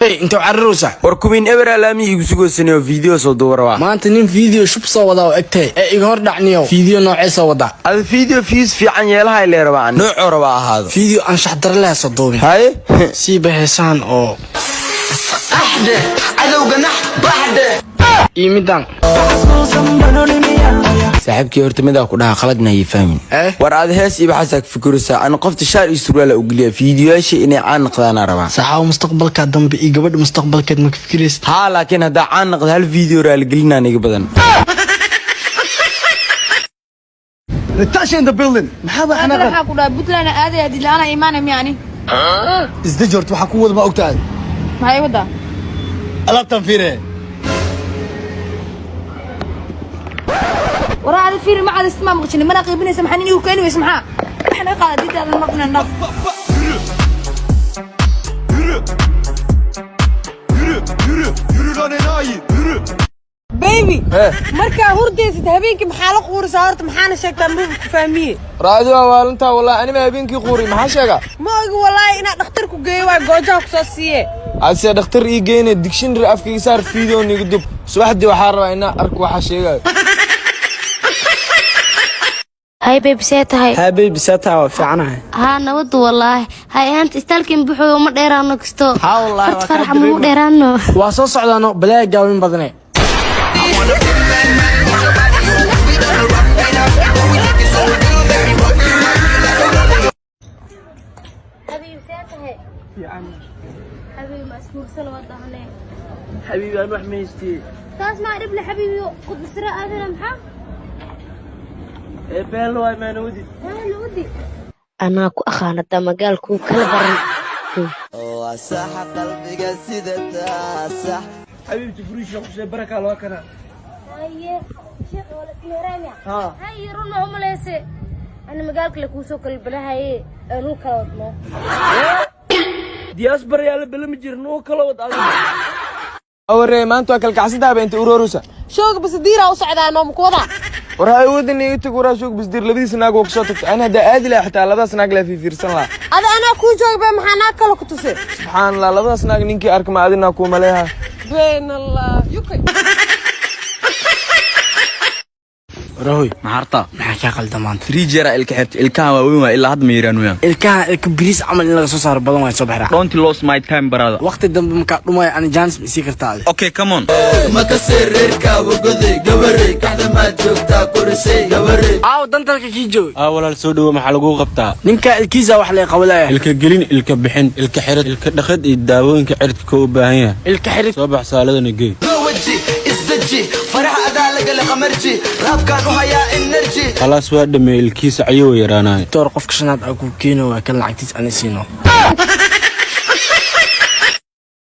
Hey, انت عروسة warkumin ever alaami igu soo goosanayo video soo duwara ما انت نين فيديو شو بصو ودا وقتي اي هور دعنيو فيديو نوعي سو ودا هذا فيديو فيس fiican yeelahay leer baan nooc raba ahaado فيديو ان شحدر لها صدومي hay سي بهسان او احدى عدو جناح بحدى يمدان saaxibkii horta mid ku dhaha qaladna ay fahmin war aad hees iba xasak fikirsa aan qofta shaar isruula u galiya fiidiyoyaasha inay caan noqdaan rabaa saxaw mustaqbalka dambe iyo gabadh mustaqbalkeed ma fikiraysa ha laakiin hada caan noqdo hal fiidiyo raal gelinaan iga badan Natasha in the building maxaa أنا راح أقول بطلع أنا هذه اللي أنا إيمانهم يعني isdajort waxa ku wada ma ogtahay ما هي وده alaabtan fiire وراء هذا الفيلم ما عاد استمع مغشني ما نقيبني سمحني وكاني ويسمعها إحنا قاعد دي هذا المقنع النف بيبي marka hurdaysid habeenkii maxaa la quurisa horta maxaana sheegtaa ma fahmiye raadi waa waalinta wallahi anima habeenkii quuri maxaa sheega ma ogi wallahi ina dhakhtar ku geeyo waa goojaha ku soo siiye aadse dhakhtar ii geeyna dictionary afkiisa saar video niga dub subaxdii waxa rabaa ina arko waxa sheegayo هاي بيبي ساتهاي ها بيبي ساتها في عنها ها نود والله هاي أنت استلكم بحو ما ديرانو كستو ها والله فرح مو ديرانو واسو سعدانو بلا جاوين بدني حبيبي ساتهاي في عمي حبيبي مسكور سنة وضعني حبيبي انا محميستي تسمع ربلي حبيبي قد بسرعة هذا لمحة ايه بين لو ما نودي هلا ودي أنا كو أخانا دا مقالكو كلا برن صح قلبك سيدتا صح حبيبتي فريش لو شي بركه لو كان هاي شيخ ولا مهرانيا ها هاي رونا هم ليسي أنا مقالك لكو سوكل بلا هاي نو كلا ودمو دياس بريال بلا مجرنو كلا ود awre maanta kal kacsidaa beenta ururusa shoog bas diira u socdaano ma ku wada war hay wadani inta gura shoog bis dir labadiis naag oo soo tagtay ana hada aadi la xataa labadaas naag la fiirsan la ana ku joogba maxaa naag kala ku tusay subhanallah labadaas naag ninkii arka ma adina ku maleeha been allah yukay روي maharta maxaa ka qaldamaan friijera ilka xirta ilkaha waa weyn waa ilaa had ma yiraanu yaa ilkaha ilka bariis amal in laga soo saaro badan way soo baxraa don't lose my time brother waqti dambe marka dhumay aan jans isi kartaa okay come on ma ka sirrka waqadi gabaray kaxda ma joogta kursay gabaray aaw dantalka kii joog walaal soo dhawo maxaa lagu qabtaa ninka ilkiisa wax la qawlaya ilka gelin ilka bixin ilka xirid ilka dhaqad iyo daawooyinka ciridka u baahan yahay ilka xirid soo bax saaladana geey waji isdaji faraha adaalaga la qamarji raabkan u haya energy khalaas waa dhamay ilkiisa ayuu yaraanay door qofka shanaad aku keeno waa kan lacagtiis aan siino